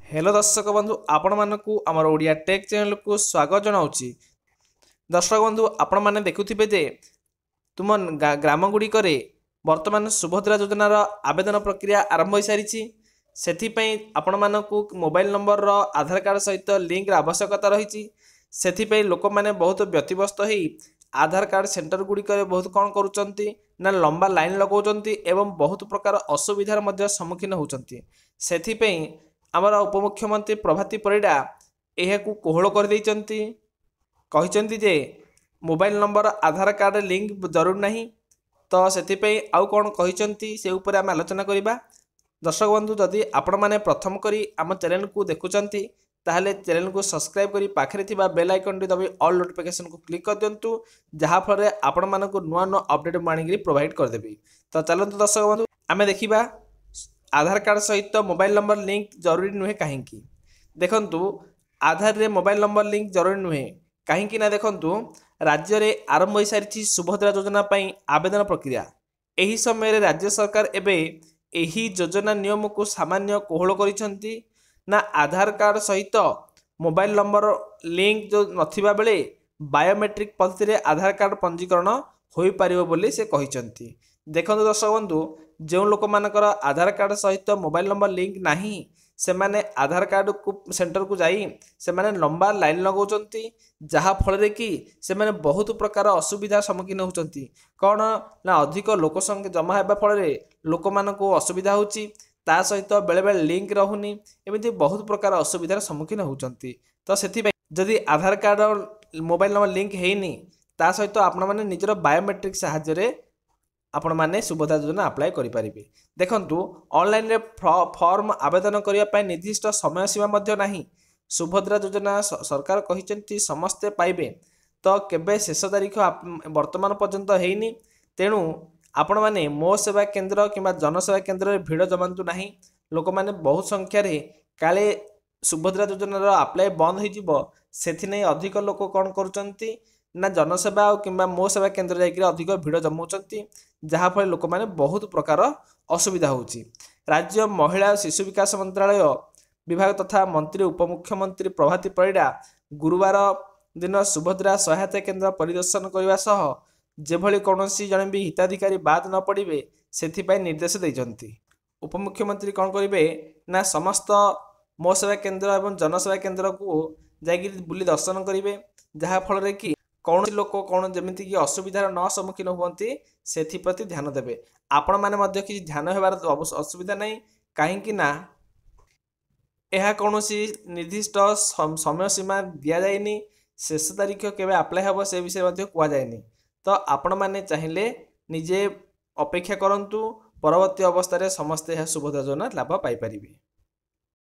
Hello दर्शक बंधु आपण मानकु आमर ओडिया टेक चैनल को स्वागत जनाऊँगी। दर्शक बंधु आपण मैंने देखुथिबे जे तुम ग्राम गुड़िक वर्तमान सुभद्रा योजनार आवेदन प्रक्रिया आरंभ हो सारी से आपण मानकु मोबाइल नंबर आधार कार्ड सहित लिंक आवश्यकता रही से लोक मैंने बहुत व्यतिव्यस्त हो आधार कार्ड सेंटर गुड़िक बहुत कौन करुँच ना लंबा लाइन लगाउछन्ति एवं बहुत प्रकार असुविधार मध्य सम्मुखीन होउछन्ति। सेथिपई आमर उपमुख्यमंत्री प्रभाती परिडा यह कोहल कर कहिसेंति जे मोबाइल नंबर आधार कार्ड लिंक जरूर नहीं तो से आउ कौन कहिसेंति से ऊपर आम आलोचना करिबा। दर्शक बंधु जदि आपण माने प्रथम करी आम चैनल को देखुचंती ताहले चैनल को सब्सक्राइब करी पाखरे थिबा बेल आइकन टी दबी ऑल नोटिफिकेशन को क्लिक कर दियंतु जहाँ फल आपण मानकु नुआ नुआ अपडेट मानिकरी प्रोवाइड कर देबी। तो चलନ୍ତୁ दर्शक बंधु आमे देखिबा आधार कार्ड सहित मोबाइल नंबर लिंक जरूरी नुहे कहीं देखंतु आधार रे मोबाइल नंबर लिंक जरूरी नुहे कहीं ना देखंतु राज्य रे आरंभ हो सारी सुभद्रा योजना पई आवेदन प्रक्रिया एही समय राज्य सरकार एबे एही योजना नियम को सामान्य कोहल करिसंती ना आधार कार्ड सहित मोबाइल नंबर लिंक जो नथिबा बेले बायोमेट्रिक पद्धति आधार कार्ड पंजीकरण हो पारिबो बोली से कहिसंती। देखंतु दर्शक बंधु जो लोक मानकर आधार कार्ड सहित मोबाइल नंबर लिंक नहीं से माने आधार कार्ड को सेंटर को जाई से माने लंबा लाइन लगाउछन्ति जहाँ फल कि से माने बहुत प्रकार असुविधा सम्मुखीन होउछन्ति। कौन ना अधिक लोक संख्या जमा होगा फल लोक मानकु असुविधा होउछि ता सहित बेले बेले लिंक रहुनी एमती बहुत प्रकार असुविधार सम्मुखीन होउछन्ति। तो सेथिपई जदि आधार कार्ड मोबाइल नंबर लिंक हेइनी ता सहित आपण माने निजर बायोमेट्रिक सहायता रे आपण माने सुभद्रा योजना अप्लाई करि परिबे। देखंतु ऑनलाइन रे फॉर्म आवेदन करिया पय निर्दिष्ट समय सीमा मध्य नाही। सुभद्रा योजना सरकार कहिसेंति समस्ते पाइबे तो केबे शेष तारीख वर्तमान पर्यंत हेइनी तेणु आपण माने मो सेवा केंद्र किंबा जनसेवा केंद्र रे भिड़ जमांतु नाही। लोक माने बहुत संख्या रे काले सुभद्रा योजनार अप्लाई बंद हो जिवो सेथि नै अधिक लोक कोन करूचंती ना जनसेवा किंबा मो सेवा केंद्र जाइकरी अधिक भिड़ जमाउचंती जहाँ फल लोक माने बहुत प्रकार असुविधा होउची। राज्य महिला शिशु विकास मंत्रालय विभाग तथा मंत्री उपमुख्यमंत्री प्रभाती परिडा गुरुवार दिन सुभद्रा सहायता केंद्र परिदर्शन करने सह जेभली कौनसी जने भी हिताधिकारी बाद न पड़े से निर्देश देइछन्ति। उपमुख्यमंत्री कौन करेंगे ना समस्त मो सेवा केंद्र एवं जनसेवा केंद्र को जाकि बुली दर्शन करेंगे जहाँ फल कि कौन लोक कौन जमीती कि असुविधार न सम्मुखीन हुअन्ति सेप्रति ध्यान देवे। आपण माने मध्य किसी ध्यान होबार असुविधा नहीं कहीं ना यह कौन निर्दिष्ट समय सीमा दि जाएनि शेष तारीख केवे अप्लाई हम से विषय कहुनि। तो आपण माने चाहिए निजे अपेक्षा करंतु परवर्ती अवस्था समस्ते सुभद्रा योजना लाभ पाई परिबे।